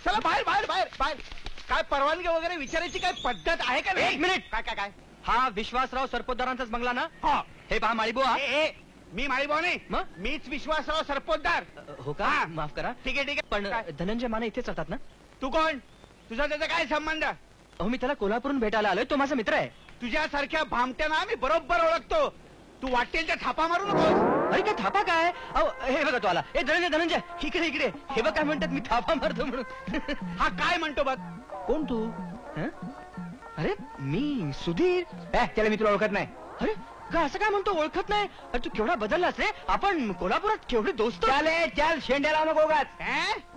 चला बाहेर बाहेर बाहेर बाहेर. काय परवानगी वगैरे विचारायची काय पद्धत आहे का नाही? एक मिनिट. काय काय काय? हा विश्वासराव सरपोतदारांचाच बंगला ना? हा. हे पहा माळीबुवा. मी माळीभाऊ नाही, मग? मीच विश्वासराव सरपोतदार. हो का? हा. माफ करा. ठीक आहे ठीक आहे. पण काय? धनंजय माने इथेच राहतात ना? तू कोण? तुझा त्याचा काय संबंध? अहो मी त्याला कोल्हापूरून भेटायला आलोय, तो माझा मित्र आहे. तुझ्यासारख्या भामट्यांना मी बरोबर ओळखतो. तू वाटेल त्या थापा मारू नकोस. अरे काय थापा काय? अहो हे बघा तो आला. ए धनंजय धनंजय इकडे इकडे. हे बघ काय म्हणतात, मी थापा मारतो म्हणून. हा काय म्हणतो बघ. कोण तू? हं? अरे मी सुधीर. त्याला मी तुला ओळखत नाही. अरे का असं काय म्हणतो, ओळखत नाही? अरे तू केवढा बदललास रे. आपण कोल्हापुरात केवढे दोस्त. चल शेंड्याला नको उगाच.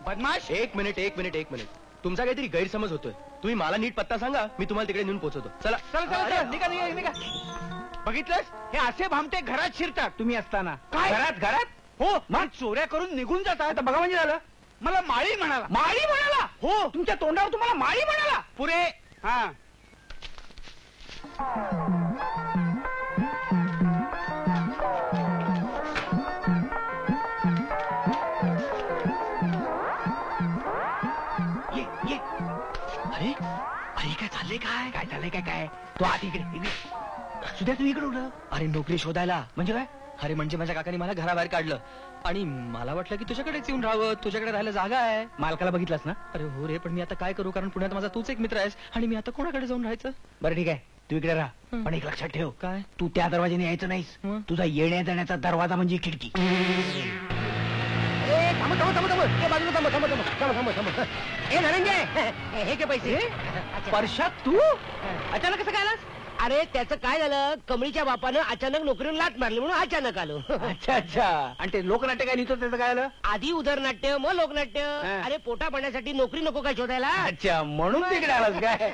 बदमाश. एक मिनिट एक मिनिट एक मिनिट. तुमचा काहीतरी गैरसमज होतोय. तुम्ही मला नीट पत्ता सांगा, मी तुम्हाला तिकडे नेऊन पोहोचवतो. चला चल चल चल. निघा निघा निघा. बघितलंस, हे असे भामटे घरात शिरतात तुम्ही असताना. काय? घरात हो. मग चोऱ्या करून निघून जातात. बघा म्हणजे झालं. मला माळी म्हणाला. माळी म्हणाला? हो. तुमच्या तोंडावर तुम्हाला माळी म्हणाला? पुरे. हा. अरे अरे काय चाललंय? काय चाललंय काय काय? तू आत इकडे. सुद्धा तू इकडे उडलं. अरे नोकरी शोधायला. म्हणजे काय? अरे म्हणजे माझ्या काकाने मला घराबाहेर काढलं आणि मला वाटलं की तुझ्याकडेच येऊन राहावं, तुझ्याकडे राहायला जागा आहे. मालकाला बघितलास ना? अरे हो रे, पण मी आता काय करू, कारण पुण्यात माझा तूच एक मित्र आहेस आणि मी आता कोणाकडे जाऊन राहायचं? बरं ठीक आहे, तू इकडे राहा. पण एक लक्षात ठेव. काय? तू त्या दरवाजाने यायचं नाहीस. तुझा येण्या जाण्याचा दरवाजा म्हणजे खिडकी. हे धनंजय, हे काय पैसे? परशात तू अचानक कसं काय आलास? अरे त्याचं काय झालं, कमळीच्या बापानं अचानक नोकरीवर लाट मारली म्हणून अचानक आलो. अच्छा अच्छा. आणि ते लोकनाट्य काय लिहितो त्याचं काय आलं? आधी उदरनाट्य मग लोकनाट्य. अरे पोटा पाण्यासाठी नोकरी नको काय शोधायला? अच्छा, म्हणून तिकडे आलास काय?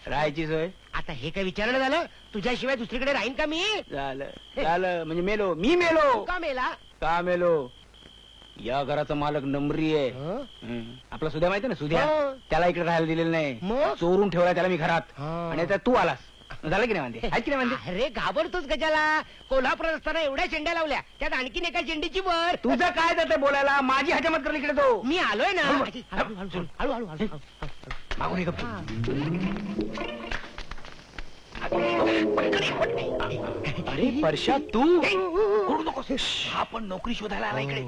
राहायची सोय? आता हे काय विचारणं झालं? तुझ्याशिवाय दुसरीकडे राहीन का मी? झालं झालं. म्हणजे मेलो. मी मेलो का मेला? का मेलो? या घराचा मालक नंबरी आहे. आपला सुद्या माहिती ना? सुद्या. त्याला इकडे राहायला दिलेलं नाही. मग? चोरून ठेवला त्याला मी घरात. आणि आता तू आलास. झालं की नाही म्हणते? आहे की नाही म्हणते? अरे घाबरतोच गजाला. कोल्हापुरात असताना एवढ्या चेंड्या लावल्या, त्यात आणखीन एका चेंडीची वर. तुझं काय जाते बोलायला? माझी हजामत कर इकडे. तो मी आलोय ना. हळूहळू. मागून ये गप्प. अरे परशा तू करू नकोस. हा पण नोकरी शोधायला आला इकडे.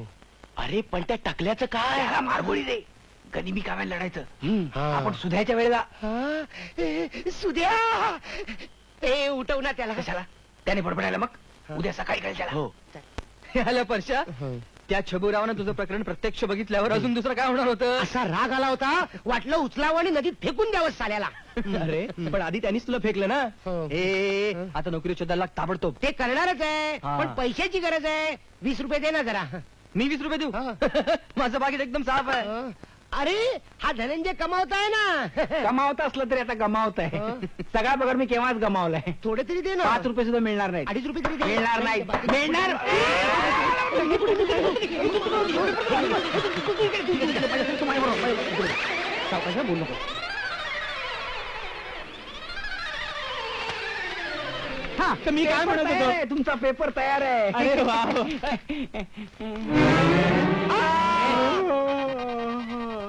अरे पण त्या टाकल्याचं काय? त्याला मारगोळी दे. गनिमी कामाला लढायचं. आपण सुधायच्या वेळेला. सुद्या ए उठव ना त्याला. कशाला? त्याने बडबडायला मग उद्या सकाळी कळेल त्याला. हो. आलं परशा, त्या छबुरावानं तुझं प्रकरण प्रत्यक्ष बघितल्यावर अजून दुसरं काय होणार होतं? असा राग आला होता, वाटलं उचलावं आणि नदीत फेकून द्यावं साल्याला. अरे पण आधी त्यांनीच तुला फेकलं ना. आता नोकरी शोधायला ताबडतोब. ते करणारच आहे, पण पैशाची गरज आहे. 20 रुपये दे ना जरा. मी 20 रुपये देऊ? माझं बाकीत एकदम साफ आहे. अरे हा धनंजय कमावत आहे ना. कमावत असलं तरी आता गमावत आहे. सगळा पगार मी केव्हाच गमावलाय. थोडे तरी दे ना. 5 रुपये सुद्धा मिळणार नाही. 2.5 रुपये तरी दे. मिळणार नाही. मिळणार. बोल नको. हा तर मी काय म्हणत होतो, तुमचा पेपर तयार आहे. अरे वा.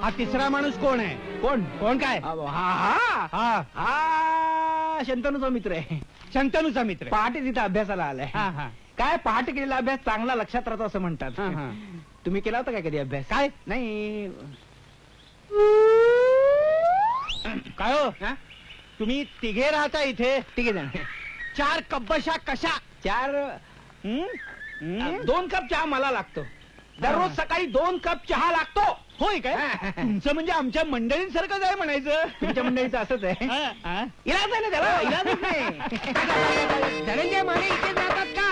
हा तिसरा माणूस कोण आहे? कोण कोण काय? हा हा हा हा शंतनूचा मित्र आहे. शंतनूचा मित्र पहाटे तिथं अभ्यासाला आलाय. काय पहाटे केलेला अभ्यास चांगला लक्षात राहतो असं म्हणतात. तुम्ही केला होता काय कधी अभ्यास? काय नाही. काय हो, तुम्ही तिघे राहता इथे? तिघे जण. 4 कब्बशा कशा? 4 2 कप चहा मला लागतो. दररोज सकाळी 2 कप चहा लागतो. होय काय? तुमचं म्हणजे आमच्या मंडळींसारखंच आहे म्हणायचं. तुमच्या मंडळीचं असंच आहे. इलाज आहे ना त्याला? इलाजच नाही. धनंजय माने इथे जातात का?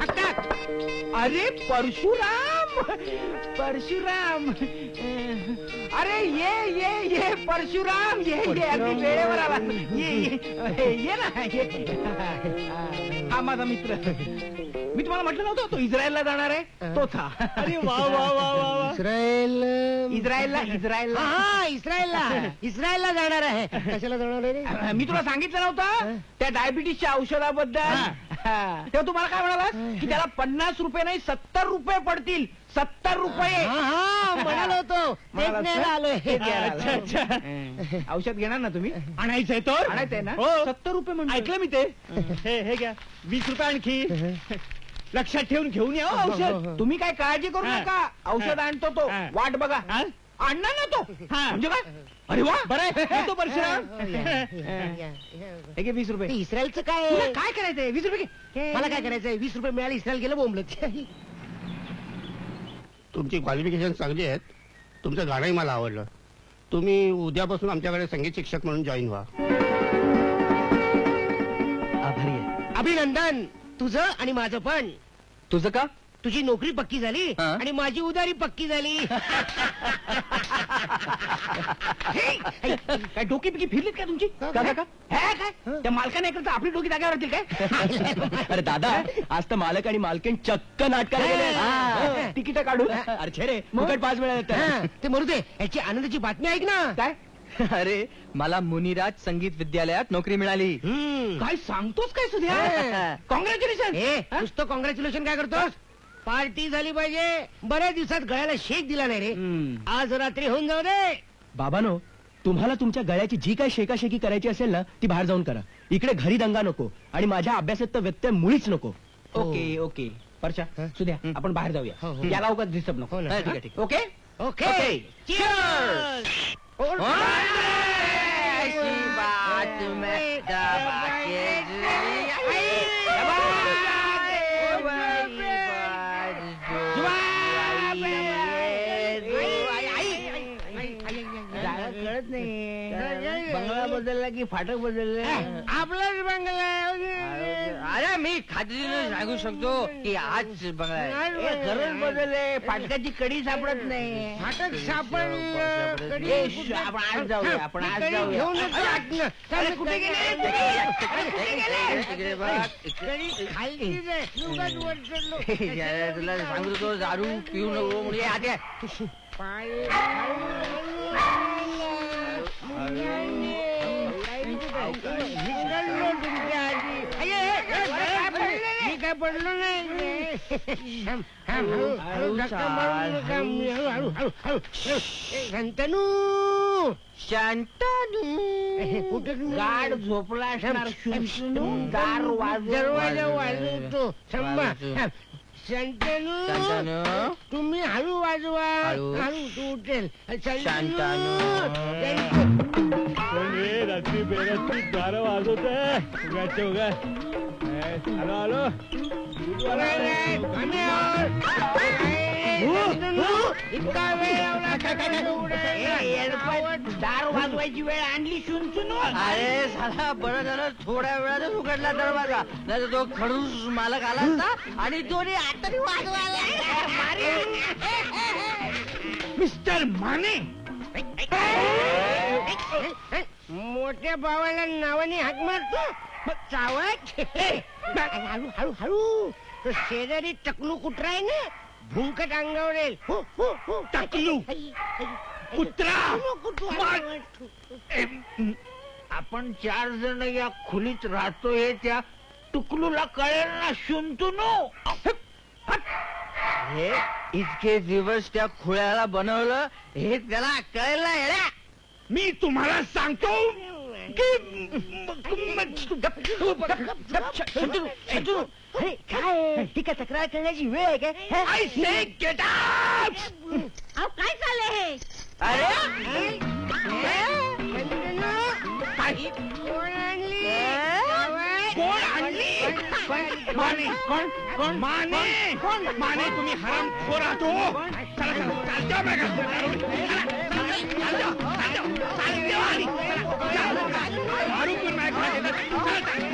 ठकठाक. अरे परशुराम, परशुराम. अरे ये परशुराम. ये अगदी वेळेवर आला. ये ना. हा माझा मित्र. मी तुम्हाला म्हटलं नव्हतं तो इस्रायलला जाणार आहे? तोच हा. अरे वा वा वा वा. इस्रायलला इस्रायलला जाणार आहे. कशाला जाणार आहे? मी तुला सांगितलं नव्हतं त्या डायबिटीसच्या औषधाबद्दल? तेव्हा तुम्हाला काय म्हणाला की त्याला 50 रुपये नाही 70 रुपये पडतील. 70 रुपये. म्हणालो होतो तेच म्हणालास न्यायला ना? आलोय. तेच घ्यायला अच्छा, आलोय. अच्छा. औषध घेणार ना तुम्ही? आणायचंय तर आणायचंय ना? हो. 70 रुपये म्हणतो. ऐकलं मी ते. हे घ्या 20 रुपये आणखी. लक्षात ठेवून घेऊन या हो औषध. तुम्ही काय काळजी करू हा. नका. औषध हा. आणतो तो. हा. वाट बघा. हा? आणणार ना तो. हा. म्हणजे काय? अरे वा. बरं आहे. येतो परशुराम. हे घे 20 रुपये. ते इस्रायलचं काय तुला काय करायचंय? 20 रुपये घे. मला काय करायचंय? 20 रुपये मिळाले, इस्रायल गेलं बोंबलत. तुमची क्वालिफिकेशन चांगली आहेत. तुमचं गाणंही मला आवडलं. तुम्ही उद्यापासून आमच्याकडे संगीत शिक्षक म्हणून जॉईन व्हा. आभारी आहे. अभिनंदन तुझं आणि माझं पण. तुझं का? तुझी नोकरी पक्की झाली हा? आणि माझी उदारी पक्की झाली. काय डोकी पिकी फिरलीत का तुमची? का? हे काय? त्या मालकाने ऐकलं तर आपली डोकी जागेवर होतील काय? अरे दादा आज तर मालक आणि मालकीण चक्क नाटकाला गेले. हा. तिकीट काढू. अरे छे रे फुकट 5 वेळा हा, येतात. ते मरू दे. याची आनंदाची बातमी ऐक ना. काय अरे मला मुनिराज संगीत विद्यालयात नोकरी मिळाली. काय सांगतोस काय सुद्या? हा. कॉंग्रॅच्युलेशन. ए नुसतं कॉंग्रॅच्युलेशन काय करतोस? पार्टी झाली पाहिजे. बऱ्याच दिवसात गळ्याला शेक दिला नाही रे. आज रात्री होऊन जाऊ दे. बाबानो तुम्हाला तुमच्या गळ्याची जी काही शेकाशेकी करायची असेल ना ती बाहेर जाऊन करा. इकडे घरी दंगा नको आणि माझ्या अभ्यासात तर व्यत्यय मुळीच नको. Okay okay. परशा सुद्या आपण बाहेर हो, जाऊया. हो. याला उगाच डिस्टर्ब नको. हो ना. हा, ठीक आहे, ठीक आहे. Okay okay okay. Cheers! ऐसी बात में दबा के कळत नाही. बंगला बदलला की फाटक बदललं? आपलाच बंगला. अरे मी खात्रीने सांगू शकतो की आज बंगला आहे. खरंच बदलले. फाटकाची कडी सापडत नाही. फाटक सापडलं. ए, आपण आज जाऊया. आपण आज जाऊया. अरे कुठे गेले? तिकडे बघ. खालतीच आहे. उगाच वर चढलो. यार, तुला सांगतो दारू पिऊ नको म्हणजे आता पाय मी काय पडलो नाही. शंतनू शांतानू कुठे गाड झोपला असणार. शुनशुनू. दार दरवाजा वाजवतो. थांबा. शंतनू शांतानू तुम्ही हळू वाजवा. हळू. हळू तू उठेल. शांतानू. कोण रे रात्री बेरात्री दार वाजवत आहे? उगाच उगा. आलो आलो. इतका वेळ लावला दार वाजवायची वेळ आणली. शुनशुनू. अरे साला बरं झालं थोड्या वेळातच उघडला दरवाजा. नाही तर तो खडूस मालक आला असता आणि दोन्ही हाताने वाजवायला. मिस्टर माने. मोठ्या भावाला नावाने हाक मारतो. चावत हळू हळू हळू. तो शेजारी टकलू कुत्रा आहे ना, भुंकट अंगावर येईल. टकलू कुत्रा. आपण 4 जण या खोलीत राहतो हे त्या टुकलूला कळेल ना. शुनशुनू. हे इतके दिवस त्या खुळ्याला बनवलं हे त्याला कळलं ना येड्या. मी तुम्हाला सांगतो की काय ती काय तक्रार करण्याची वेळ आहे काय? I say get out! अहो काय चाललंय हे? अरे कोण आणली? कोण आणली? माने. कोण माने? माने तुम्ही हराम खोर आहात हो. चला चला चालत्या बघा. दारू पिऊन माझ्या घरात येतात. चला, चला.